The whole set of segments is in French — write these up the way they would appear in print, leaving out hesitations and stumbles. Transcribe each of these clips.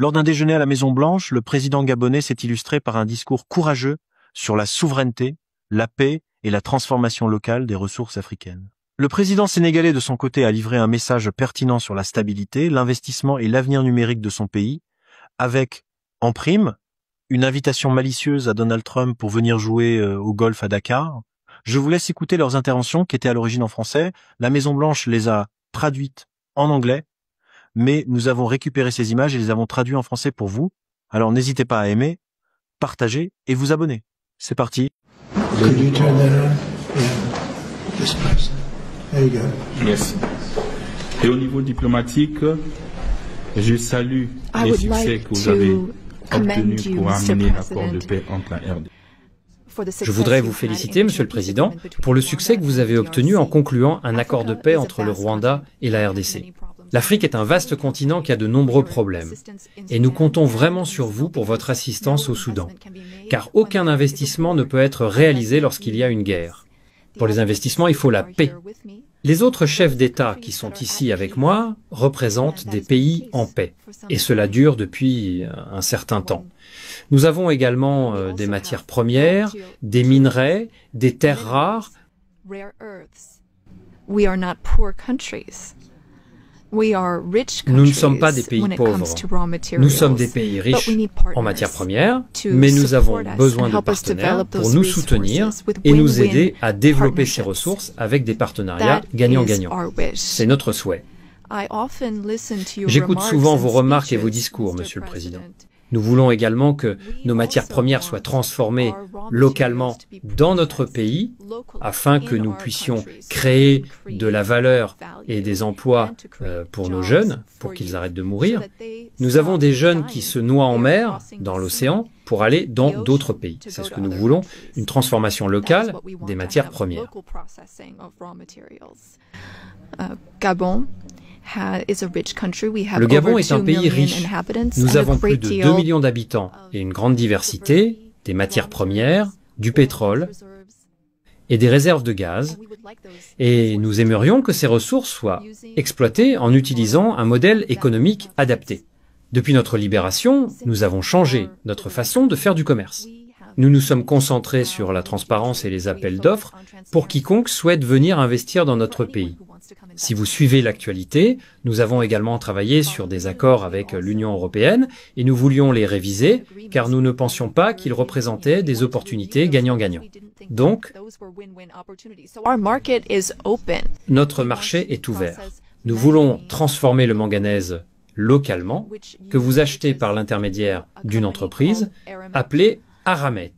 Lors d'un déjeuner à la Maison-Blanche, le président gabonais s'est illustré par un discours courageux sur la souveraineté, la paix et la transformation locale des ressources africaines. Le président sénégalais, de son côté, a livré un message pertinent sur la stabilité, l'investissement et l'avenir numérique de son pays, avec, en prime, une invitation malicieuse à Donald Trump pour venir jouer au golf à Dakar. Je vous laisse écouter leurs interventions qui étaient à l'origine en français. La Maison-Blanche les a traduites en anglais, mais nous avons récupéré ces images et les avons traduites en français pour vous. Alors n'hésitez pas à aimer, partager et vous abonner. C'est parti. Could you turn that on? Yeah. This person. There you go. Merci. Et au niveau diplomatique, je salue les succès que vous avez obtenus pour amener l'accord de paix entre la RDC. Je voudrais vous féliciter, Monsieur le Président, pour le succès que vous avez obtenu en concluant un accord de paix entre le Rwanda et la RDC. L'Afrique est un vaste continent qui a de nombreux problèmes, et nous comptons vraiment sur vous pour votre assistance au Soudan, car aucun investissement ne peut être réalisé lorsqu'il y a une guerre. Pour les investissements, il faut la paix. Les autres chefs d'État qui sont ici avec moi représentent des pays en paix, et cela dure depuis un certain temps. Nous avons également des matières premières, des minerais, des terres rares. Nous ne sommes pas des pays pauvres. Nous sommes des pays riches en matières premières, mais nous avons besoin de partenaires pour nous soutenir et nous aider à développer ces ressources avec des partenariats gagnant-gagnant. C'est notre souhait. J'écoute souvent vos remarques et vos discours, Monsieur le Président. Nous voulons également que nos matières premières soient transformées localement dans notre pays afin que nous puissions créer de la valeur et des emplois pour nos jeunes, pour qu'ils arrêtent de mourir. Nous avons des jeunes qui se noient en mer, dans l'océan, pour aller dans d'autres pays. C'est ce que nous voulons, une transformation locale des matières premières. Le Gabon est un pays riche. Nous avons plus de 2 millions d'habitants et une grande diversité, des matières premières, du pétrole et des réserves de gaz. Et nous aimerions que ces ressources soient exploitées en utilisant un modèle économique adapté. Depuis notre libération, nous avons changé notre façon de faire du commerce. Nous nous sommes concentrés sur la transparence et les appels d'offres pour quiconque souhaite venir investir dans notre pays. Si vous suivez l'actualité, nous avons également travaillé sur des accords avec l'Union européenne et nous voulions les réviser car nous ne pensions pas qu'ils représentaient des opportunités gagnant-gagnant. Donc, notre marché est ouvert. Nous voulons transformer le manganèse localement, que vous achetez par l'intermédiaire d'une entreprise appelée Aramet.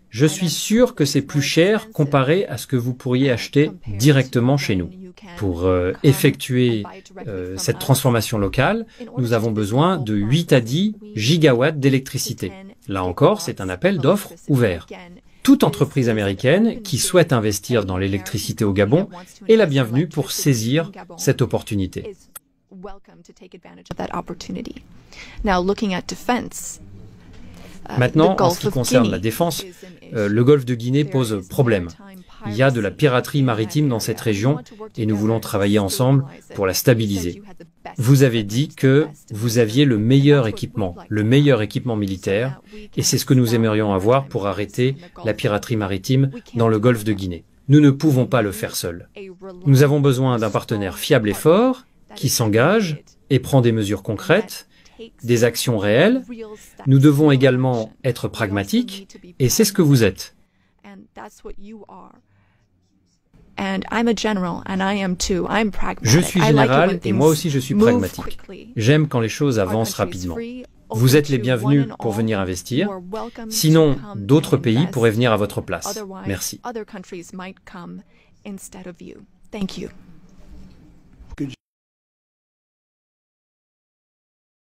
Je suis sûr que c'est plus cher comparé à ce que vous pourriez acheter directement chez nous. Pour effectuer cette transformation locale, nous avons besoin de 8 à 10 gigawatts d'électricité. Là encore, c'est un appel d'offres ouvert. Toute entreprise américaine qui souhaite investir dans l'électricité au Gabon est la bienvenue pour saisir cette opportunité. Maintenant, en ce qui concerne la défense, le golfe de Guinée pose problème. Il y a de la piraterie maritime dans cette région et nous voulons travailler ensemble pour la stabiliser. Vous avez dit que vous aviez le meilleur équipement militaire, et c'est ce que nous aimerions avoir pour arrêter la piraterie maritime dans le golfe de Guinée. Nous ne pouvons pas le faire seuls. Nous avons besoin d'un partenaire fiable et fort, qui s'engage et prend des mesures concrètes, des actions réelles. Nous devons également être pragmatiques, et c'est ce que vous êtes. Je suis général et moi aussi je suis pragmatique. J'aime quand les choses avancent rapidement. Vous êtes les bienvenus pour venir investir. Sinon, d'autres pays pourraient venir à votre place. Merci.